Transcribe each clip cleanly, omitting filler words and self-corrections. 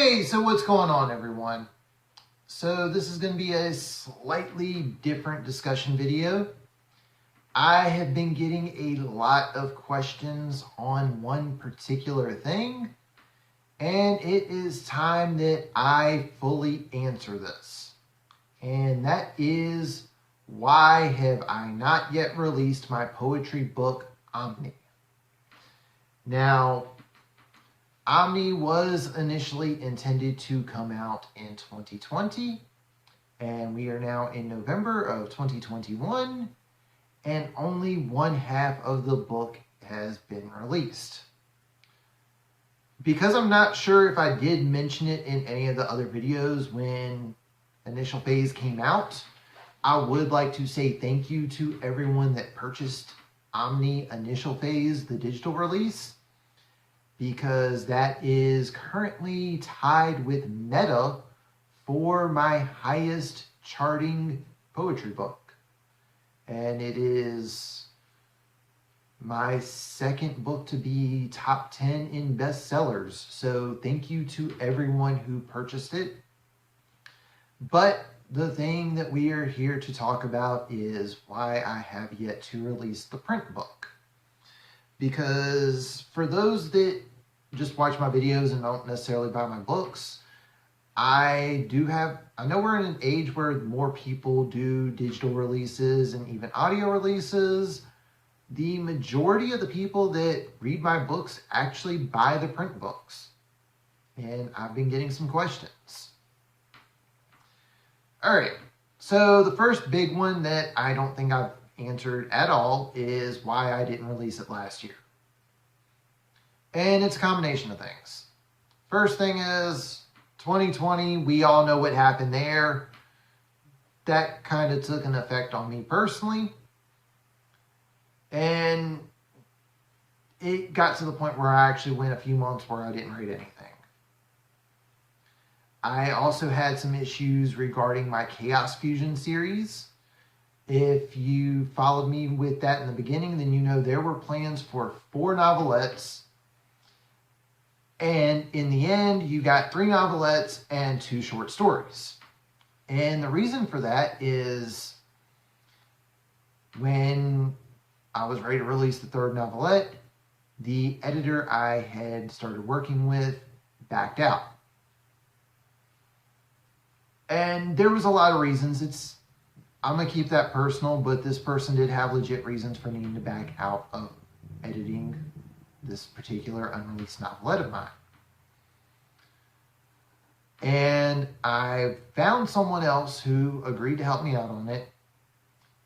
Hey, so what's going on, everyone? So this is going to be a slightly different discussion video. I have been getting a lot of questions on one particular thing, and it is time that I fully answer this. And that is, why have I not yet released my poetry book, OMNI? Now, OMNI was initially intended to come out in 2020, and we are now in November of 2021, and only one half of the book has been released. Because I'm not sure if I did mention it in any of the other videos when initial phase came out, I would like to say thank you to everyone that purchased OMNI initial phase, the digital release, because that is currently tied with Meta for my highest charting poetry book. And it is my second book to be top 10 in bestsellers. So thank you to everyone who purchased it. But the thing that we are here to talk about is why I have yet to release the print book. Because for those that just watch my videos and don't necessarily buy my books, I know we're in an age where more people do digital releases and even audio releases. The majority of the people that read my books actually buy the print books. And I've been getting some questions. All right, so the first big one that I don't think I've answered at all is why I didn't release it last year. And it's a combination of things. First thing is 2020, we all know what happened there. That kind of took an effect on me personally. And it got to the point where I actually went a few months where I didn't write anything. I also had some issues regarding my Chaos Fusion series. If you followed me with that in the beginning, then you know there were plans for 4 novelettes. And in the end, you got 3 novelettes and 2 short stories. And the reason for that is when I was ready to release the 3rd novelette, the editor I had started working with backed out. And there was a lot of reasons. I'm going to keep that personal, but this person did have legit reasons for needing to back out of editing this particular unreleased novelette of mine. And I found someone else who agreed to help me out on it.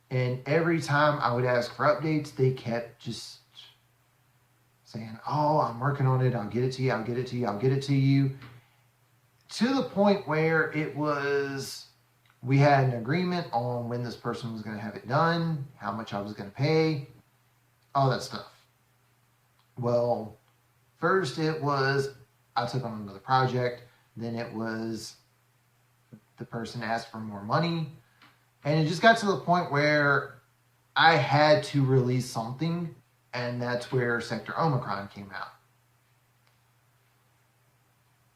And every time I would ask for updates, they kept just saying, oh, I'm working on it. I'll get it to you. I'll get it to you. I'll get it to you. To the point where it was, we had an agreement on when this person was going to have it done, how much I was going to pay, all that stuff. Well, first it was, I took on another project. Then it was, the person asked for more money. And it just got to the point where I had to release something. And that's where Sector Omicron came out.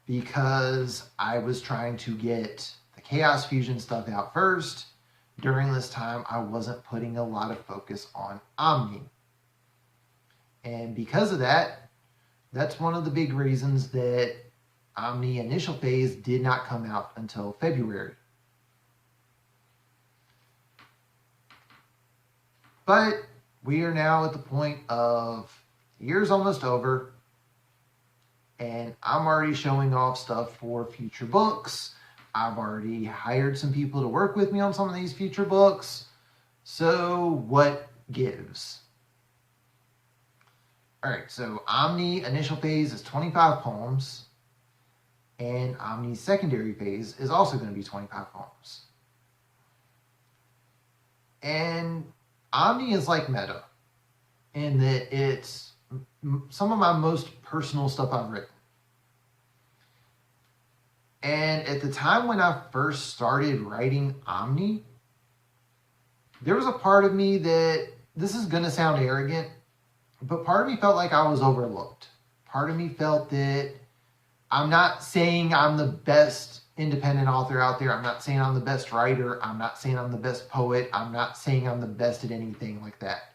Because I was trying to get the Chaos Fusion stuff out first. During this time, I wasn't putting a lot of focus on OMNI. And because of that, that's one of the big reasons that OMNI initial phase did not come out until February. But we are now at the point of the year's almost over, and I'm already showing off stuff for future books. I've already hired some people to work with me on some of these future books. So what gives? All right, so OMNI initial phase is 25 poems. And OMNI secondary phase is also going to be 25 poems. And OMNI is like Meta in that it's some of my most personal stuff I've written. And at the time when I first started writing OMNI, there was a part of me that, this is going to sound arrogant, but part of me felt like I was overlooked. Part of me felt that I'm not saying I'm the best independent author out there. I'm not saying I'm the best writer. I'm not saying I'm the best poet. I'm not saying I'm the best at anything like that.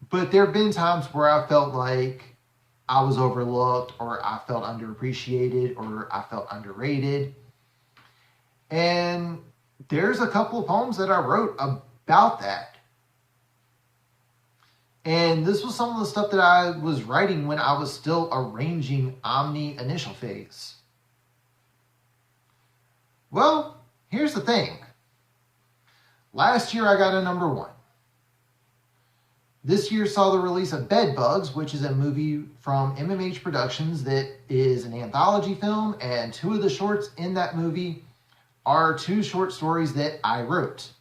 But there have been times where I felt like I was overlooked, or I felt underappreciated, or I felt underrated. And there's a couple of poems that I wrote about that. And this was some of the stuff that I was writing when I was still arranging OMNI initial phase. Well, here's the thing. Last year I got a #1. This year saw the release of Bed Bugs, which is a movie from MMH Productions that is an anthology film, and 2 of the shorts in that movie are 2 short stories that I wrote.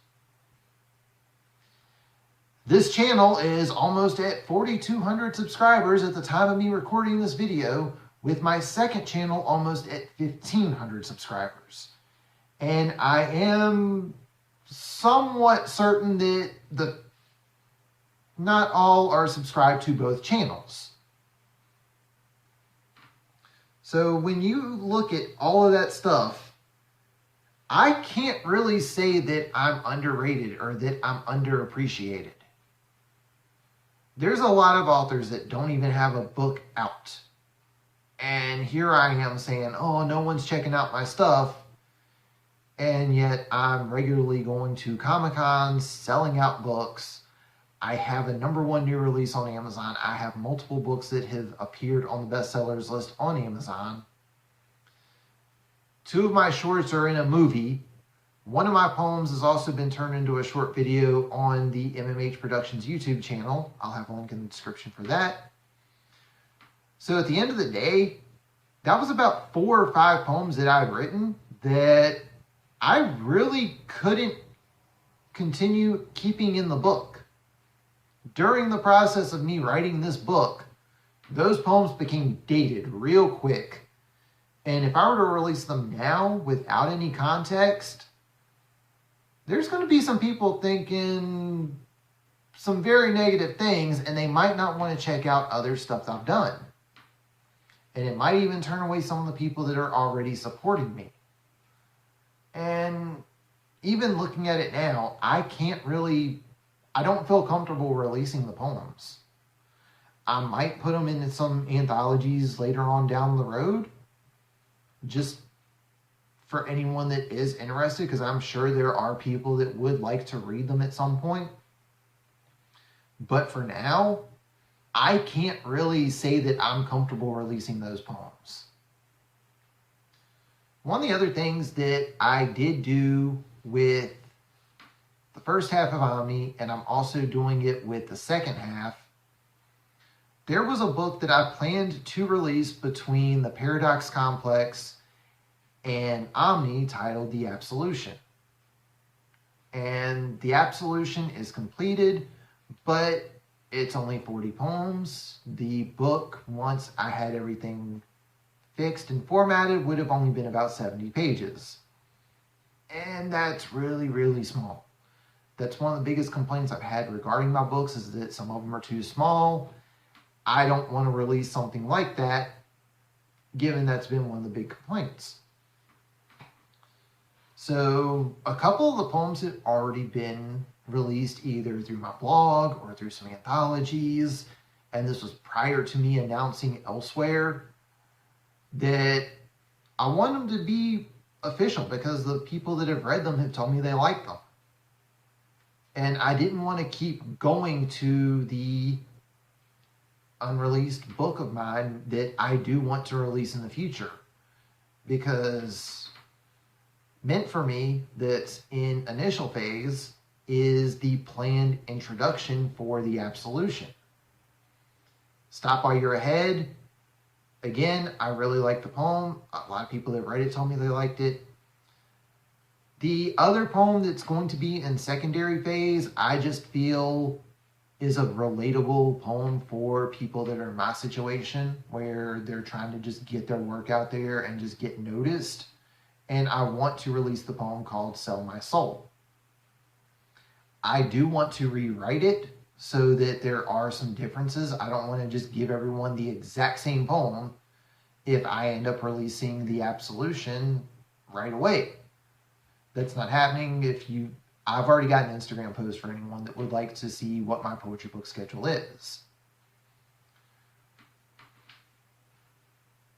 This channel is almost at 4,200 subscribers at the time of me recording this video, with my second channel almost at 1,500 subscribers. And I am somewhat certain that not all are subscribed to both channels. So when you look at all of that stuff, I can't really say that I'm underrated or that I'm underappreciated. There's a lot of authors that don't even have a book out. And here I am saying, oh, no one's checking out my stuff. And yet I'm regularly going to Comic-Cons, selling out books. I have a #1 new release on Amazon. I have multiple books that have appeared on the bestsellers list on Amazon. 2 of my shorts are in a movie. One of my poems has also been turned into a short video on the MMH Productions YouTube channel. I'll have a link in the description for that. So at the end of the day, that was about 4 or 5 poems that I've written that I really couldn't continue keeping in the book. During the process of me writing this book, those poems became dated real quick. And if I were to release them now without any context, there's going to be some people thinking some very negative things, and they might not want to check out other stuff I've done. And it might even turn away some of the people that are already supporting me. And even looking at it now, I don't feel comfortable releasing the poems. I might put them into some anthologies later on down the road, just for anyone that is interested, because I'm sure there are people that would like to read them at some point. But for now, I can't really say that I'm comfortable releasing those poems. One of the other things that I did do with the first half of OMNI, and I'm also doing it with the second half, there was a book that I planned to release between the Paradox Complex and OMNI titled The Absolution. And The Absolution is completed, but it's only 40 poems. The book, once I had everything fixed and formatted, would have only been about 70 pages. And that's really, really small. That's one of the biggest complaints I've had regarding my books, is that some of them are too small. I don't want to release something like that, given that's been one of the big complaints. So a couple of the poems have already been released either through my blog or through some anthologies, and this was prior to me announcing elsewhere that I want them to be official, because the people that have read them have told me they like them. And I didn't want to keep going to the unreleased book of mine that I do want to release in the future, because Meant for Me, that's in initial phase, is the planned introduction for The Absolution. Stop While You're Ahead, again, I really like the poem. A lot of people that read it told me they liked it. The other poem that's going to be in secondary phase, I just feel is a relatable poem for people that are in my situation, where they're trying to just get their work out there and just get noticed. And I want to release the poem called Sell My Soul. I do want to rewrite it so that there are some differences. I don't want to just give everyone the exact same poem, if I end up releasing the Absolution right away. That's not happening. I've already got an Instagram post for anyone that would like to see what my poetry book schedule is.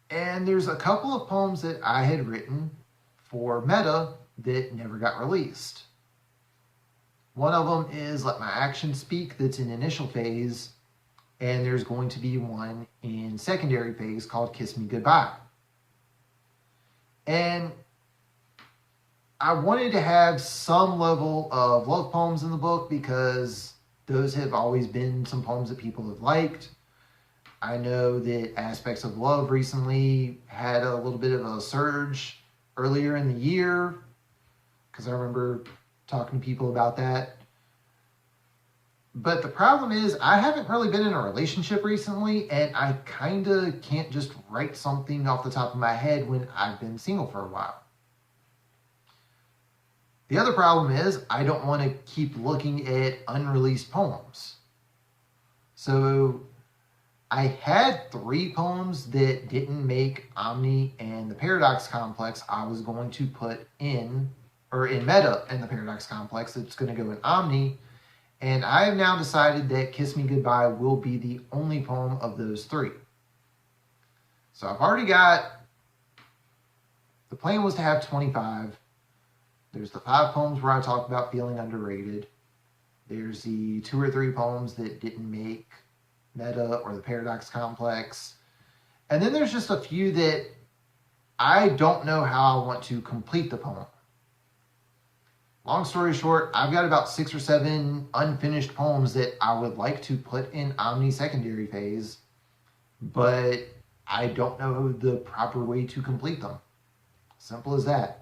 And there's a couple of poems that I had written for Meta that never got released. One of them is Let My Actions Speak, that's in initial phase, and there's going to be one in secondary phase called Kiss Me Goodbye. And I wanted to have some level of love poems in the book because those have always been some poems that people have liked. I know that Aspects of Love recently had a little bit of a surge earlier in the year because I remember talking to people about that. But the problem is I haven't really been in a relationship recently, and I kind of can't just write something off the top of my head when I've been single for a while. The other problem is I don't want to keep looking at unreleased poems. So I had 3 poems that didn't make Omni and the Paradox Complex. I was going to put in Meta and the Paradox Complex. It's going to go in Omni. And I have now decided that Kiss Me Goodbye will be the only poem of those 3. So I've already got, the plan was to have 25. There's the 5 poems where I talk about feeling underrated. There's the 2 or 3 poems that didn't make Meta or the Paradox Complex. And then there's just a few that I don't know how I want to complete the poem. Long story short, I've got about 6 or 7 unfinished poems that I would like to put in Omni secondary phase, but I don't know the proper way to complete them. Simple as that.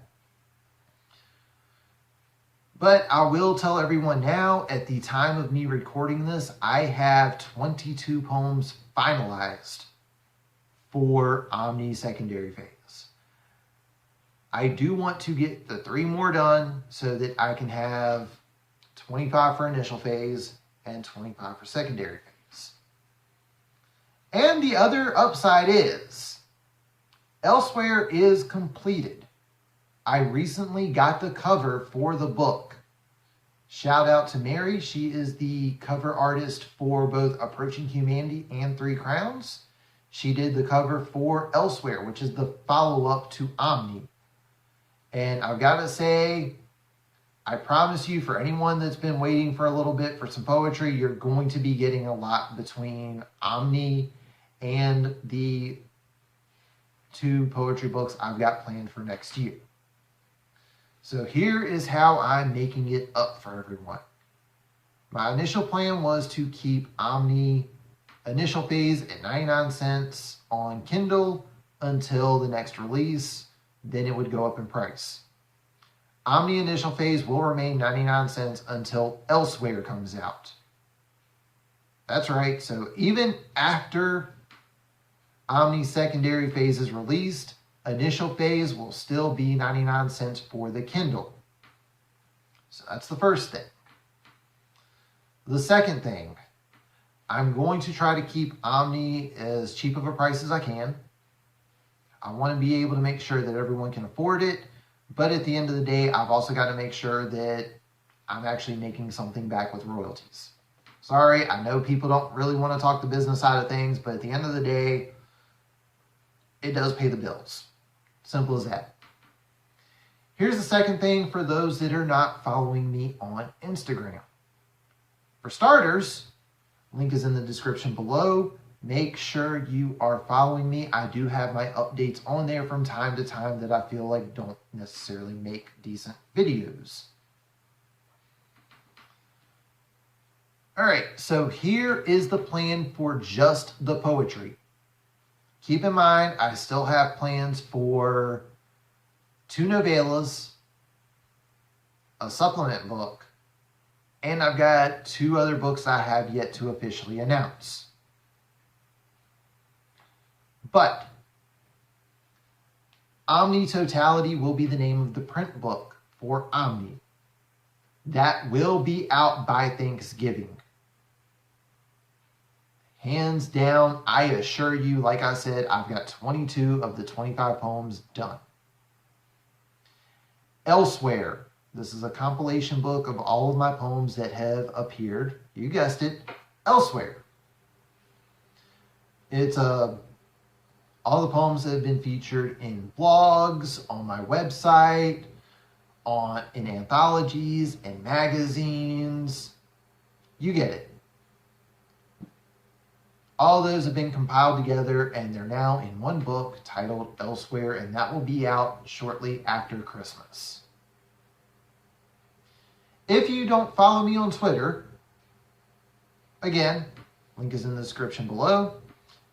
But I will tell everyone now, at the time of me recording this, I have 22 poems finalized for Omni secondary phase. I do want to get the 3 more done so that I can have 25 for initial phase and 25 for secondary phase. And the other upside is, Elsewhere is completed. I recently got the cover for the book. Shout out to Mary. She is the cover artist for both Approaching Humanity and 3 Crowns. She did the cover for Elsewhere, which is the follow-up to Omni. And I've got to say, I promise you, for anyone that's been waiting for a little bit for some poetry, you're going to be getting a lot between Omni and the 2 poetry books I've got planned for next year. So here is how I'm making it up for everyone. My initial plan was to keep Omni initial phase at 99 cents on Kindle until the next release. Then it would go up in price. Omni initial phase will remain 99 cents until Elsewhere comes out. That's right. So even after Omni secondary phase is released, initial phase will still be 99 cents for the Kindle. So that's the first thing. The second thing, I'm going to try to keep Omni as cheap of a price as I can. I want to be able to make sure that everyone can afford it, but at the end of the day, I've also got to make sure that I'm actually making something back with royalties. Sorry, I know people don't really want to talk the business side of things, but at the end of the day, it does pay the bills. Simple as that. Here's the second thing for those that are not following me on Instagram. For starters, link is in the description below. Make sure you are following me. I do have my updates on there from time to time that I feel like don't necessarily make decent videos. All right, so here is the plan for just the poetry. Keep in mind, I still have plans for 2 novellas, a supplement book, and I've got 2 other books I have yet to officially announce. But Omni Totality will be the name of the print book for Omni. That will be out by Thanksgiving. Hands down, I assure you, like I said, I've got 22 of the 25 poems done. Elsewhere, this is a compilation book of all of my poems that have appeared, you guessed it, elsewhere. It's all the poems that have been featured in blogs, on my website, in anthologies, and magazines. You get it. All those have been compiled together and they're now in one book titled Elsewhere, and that will be out shortly after Christmas. If you don't follow me on Twitter, again, link is in the description below,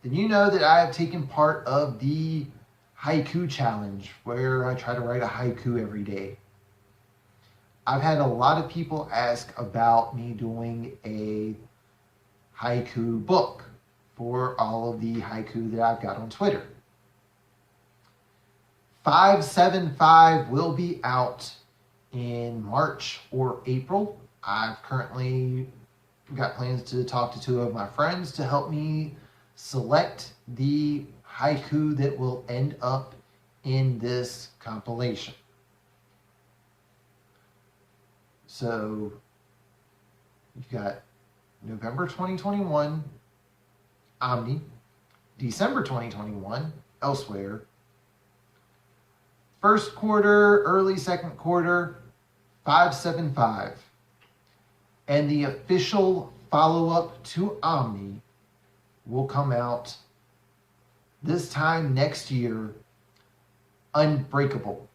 then you know that I have taken part of the haiku challenge where I try to write a haiku every day. I've had a lot of people ask about me doing a haiku book for all of the haiku that I've got on Twitter. 575 will be out in March or April. I've currently got plans to talk to 2 of my friends to help me select the haiku that will end up in this compilation. So you've got November 2021, OMNI, December 2021, Elsewhere, first quarter, early second quarter, 575. And the official follow-up to OMNI will come out this time next year, Unbreakable.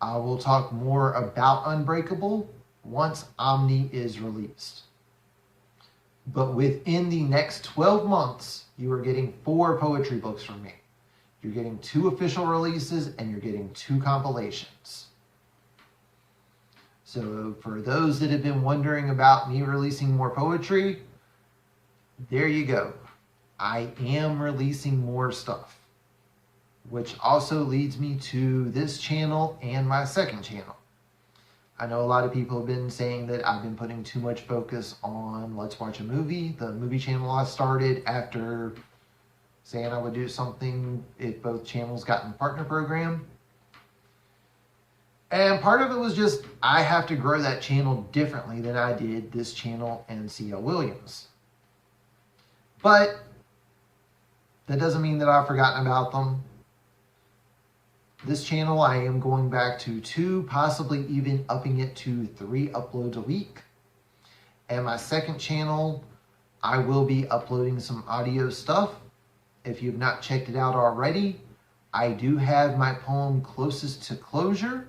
I will talk more about Unbreakable once OMNI is released. But within the next 12 months, you are getting 4 poetry books from me. You're getting 2 official releases and you're getting 2 compilations. So for those that have been wondering about me releasing more poetry, there you go. I am releasing more stuff, which also leads me to this channel and my second channel. I know a lot of people have been saying that I've been putting too much focus on Let's Watch a Movie, the movie channel I started after saying I would do something if both channels got in the partner program. And part of it was just, I have to grow that channel differently than I did this channel and C.L. Williams. But that doesn't mean that I've forgotten about them. This channel, I am going back to 2, possibly even upping it to 3 uploads a week. And my second channel, I will be uploading some audio stuff. If you've not checked it out already, I do have my poem Closest to Closure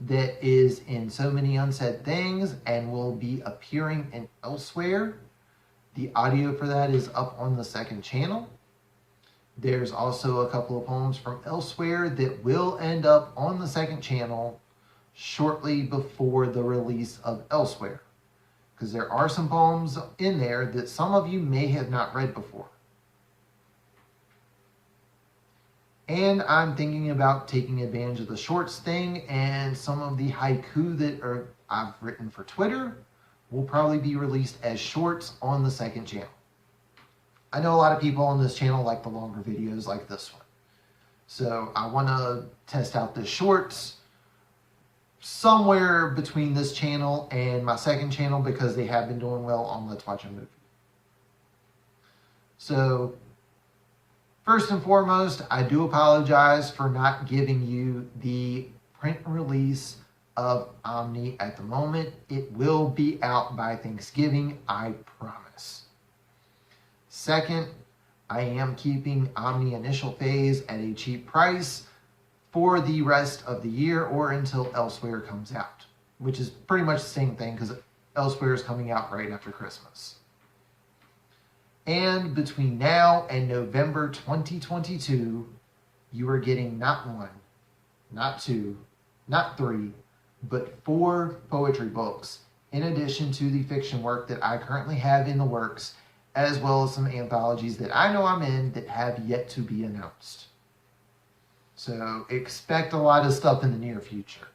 that is in So Many Unsaid Things and will be appearing in Elsewhere. The audio for that is up on the second channel. There's also a couple of poems from Elsewhere that will end up on the second channel shortly before the release of Elsewhere, because there are some poems in there that some of you may have not read before. And I'm thinking about taking advantage of the shorts thing, and some of the haiku that I've written for Twitter will probably be released as shorts on the second channel. I know a lot of people on this channel like the longer videos like this one. So I want to test out the shorts somewhere between this channel and my second channel because they have been doing well on Let's Watch a Movie. So first and foremost, I do apologize for not giving you the print release of OMNI at the moment. It will be out by Thanksgiving, I promise. Second, I am keeping OMNI Initial Phase at a cheap price for the rest of the year or until Elsewhere comes out, which is pretty much the same thing because Elsewhere is coming out right after Christmas. And between now and November 2022, you are getting not 1, not 2, not 3, but 4 poetry books in addition to the fiction work that I currently have in the works, as well as some anthologies that I know I'm in that have yet to be announced. So expect a lot of stuff in the near future.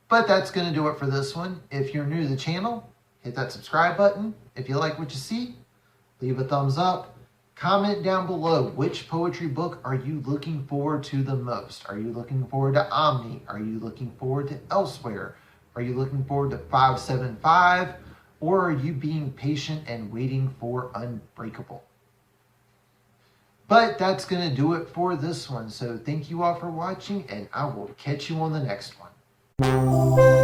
But that's going to do it for this one. If you're new to the channel, hit that subscribe button if you like what you see. Leave a thumbs up. Comment down below, which poetry book are you looking forward to the most? Are you looking forward to OMNI? Are you looking forward to Elsewhere? Are you looking forward to 575? Or are you being patient and waiting for Unbreakable? But that's going to do it for this one. So thank you all for watching, and I will catch you on the next one.